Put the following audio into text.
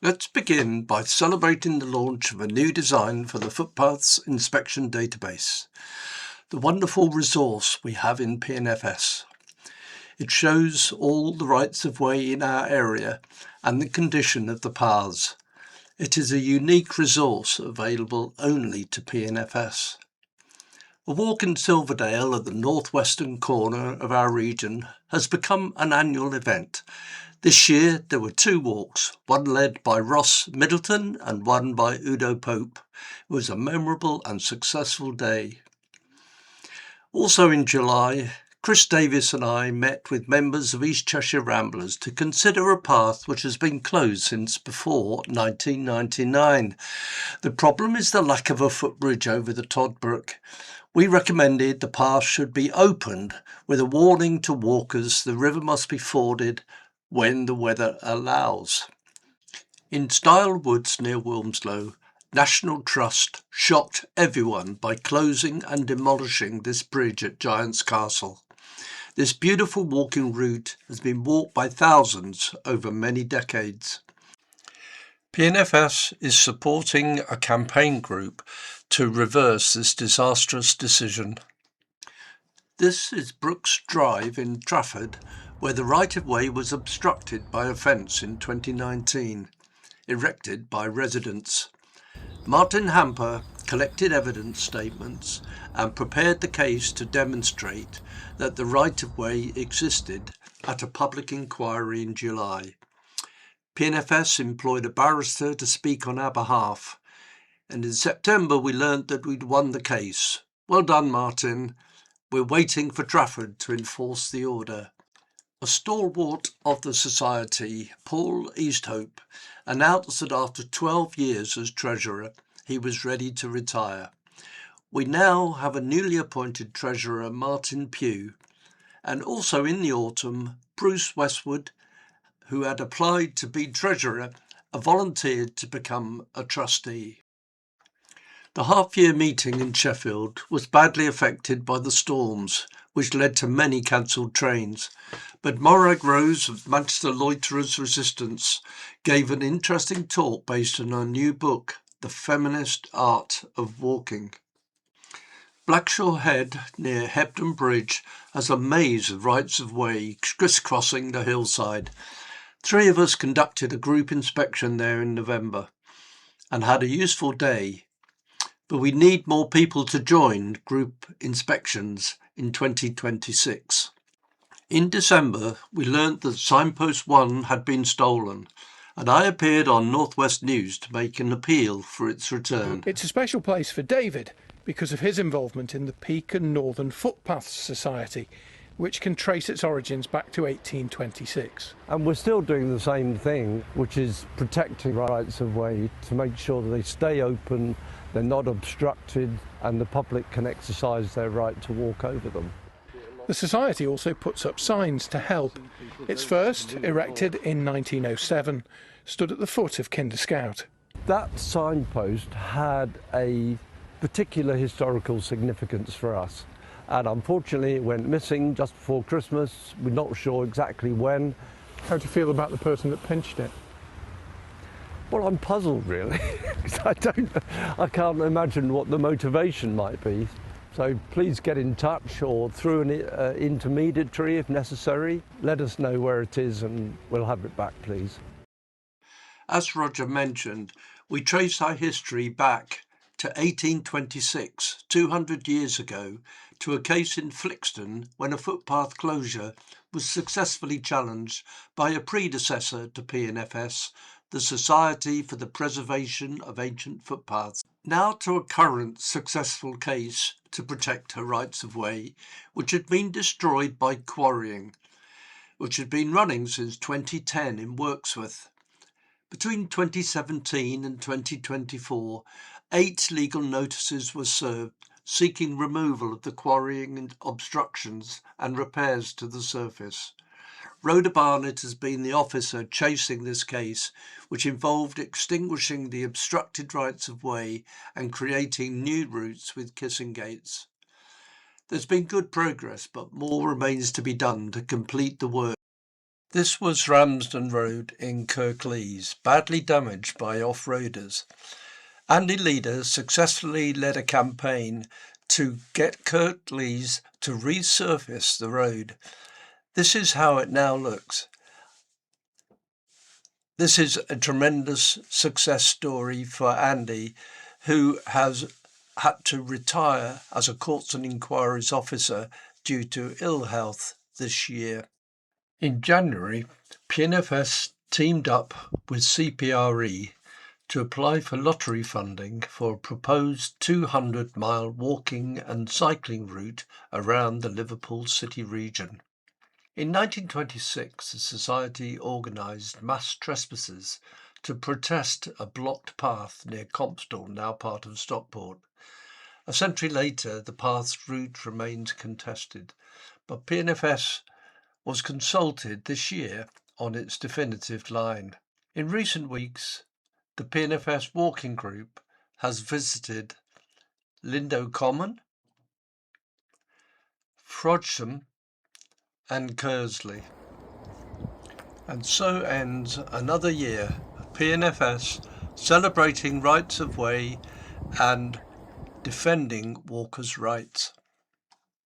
Let's begin by celebrating the launch of a new design for the Footpaths inspection database, the wonderful resource we have in PNFS. It shows all the rights of way in our area and the condition of the paths. It is a unique resource available only to PNFS. A walk in Silverdale at the northwestern corner of our region has become an annual event. This year there were two walks, one led by Ross Middleton and one by Udo Pope. It was a memorable and successful day. Also in July, Chris Davis and I met with members of East Cheshire Ramblers to consider a path which has been closed since before 1999. The problem is the lack of a footbridge over the Todbrook. We recommended the path should be opened with a warning to walkers the river must be forded when the weather allows. In Stile Woods near Wilmslow, National Trust shocked everyone by closing and demolishing this bridge at Giant's Castle. This beautiful walking route has been walked by thousands over many decades. PNFS is supporting a campaign group to reverse this disastrous decision. This is Brooks Drive in Trafford, where the right-of-way was obstructed by a fence in 2019, erected by residents. Martin Hamper collected evidence statements and prepared the case to demonstrate that the right-of-way existed at a public inquiry in July. PNFS employed a barrister to speak on our behalf, and in September we learnt that we'd won the case. Well done, Martin. We're waiting for Trafford to enforce the order. A stalwart of the society, Paul Easthope, announced that after 12 years as treasurer, he was ready to retire. We now have a newly appointed treasurer, Martin Pugh, and also in the autumn, Bruce Westwood, who had applied to be treasurer, volunteered to become a trustee. The half-year meeting in Sheffield was badly affected by the storms, which led to many cancelled trains. But Morag Rose of Manchester Loiterers Resistance gave an interesting talk based on her new book, The Feminist Art of Walking. Blackshaw Head near Hebden Bridge has a maze of rights of way crisscrossing the hillside. 3 of us conducted a group inspection there in November and had a useful day. But we need more people to join group inspections in 2026. In December, we learnt that signpost 1 had been stolen, and I appeared on Northwest News to make an appeal for its return. It's a special place for David because of his involvement in the Peak and Northern Footpaths Society, which can trace its origins back to 1826. And we're still doing the same thing, which is protecting rights of way to make sure that they stay open, they're not obstructed, and the public can exercise their right to walk over them. The Society also puts up signs to help. Its first, erected in 1907, stood at the foot of Kinder Scout. That signpost had a particular historical significance for us. And unfortunately it went missing just before Christmas. We're not sure exactly when. How do you feel about the person that pinched it? Well, I'm puzzled really. I can't imagine what the motivation might be. So please get in touch or through an intermediary if necessary. Let us know where it is and we'll have it back, please. As Roger mentioned, we trace our history back to 1826, 200 years ago, to a case in Flixton when a footpath closure was successfully challenged by a predecessor to PNFS, the Society for the Preservation of Ancient Footpaths. Now to a current successful case to protect her rights of way, which had been destroyed by quarrying, which had been running since 2010 in Wirksworth. Between 2017 and 2024, 8 legal notices were served seeking removal of the quarrying and obstructions and repairs to the surface. Rhoda Barnett has been the officer chasing this case, which involved extinguishing the obstructed rights of way and creating new routes with kissing gates. There's been good progress, but more remains to be done to complete the work. This was Ramsden Road in Kirklees, badly damaged by off-roaders. Andy Leader successfully led a campaign to get Kirklees to resurface the road. This is how it now looks. This is a tremendous success story for Andy, who has had to retire as a Courts and Inquiries officer due to ill health this year. In January, PNFS teamed up with CPRE to apply for lottery funding for a proposed 200-mile walking and cycling route around the Liverpool City region. In 1926, the Society organised mass trespasses to protest a blocked path near Compston, now part of Stockport. A century later, the path's route remains contested, but PNFS was consulted this year on its definitive line. In recent weeks, the PNFS walking group has visited Lindo Common, Frodsham and Kersley. And so ends another year of PNFS celebrating rights of way and defending walkers' rights.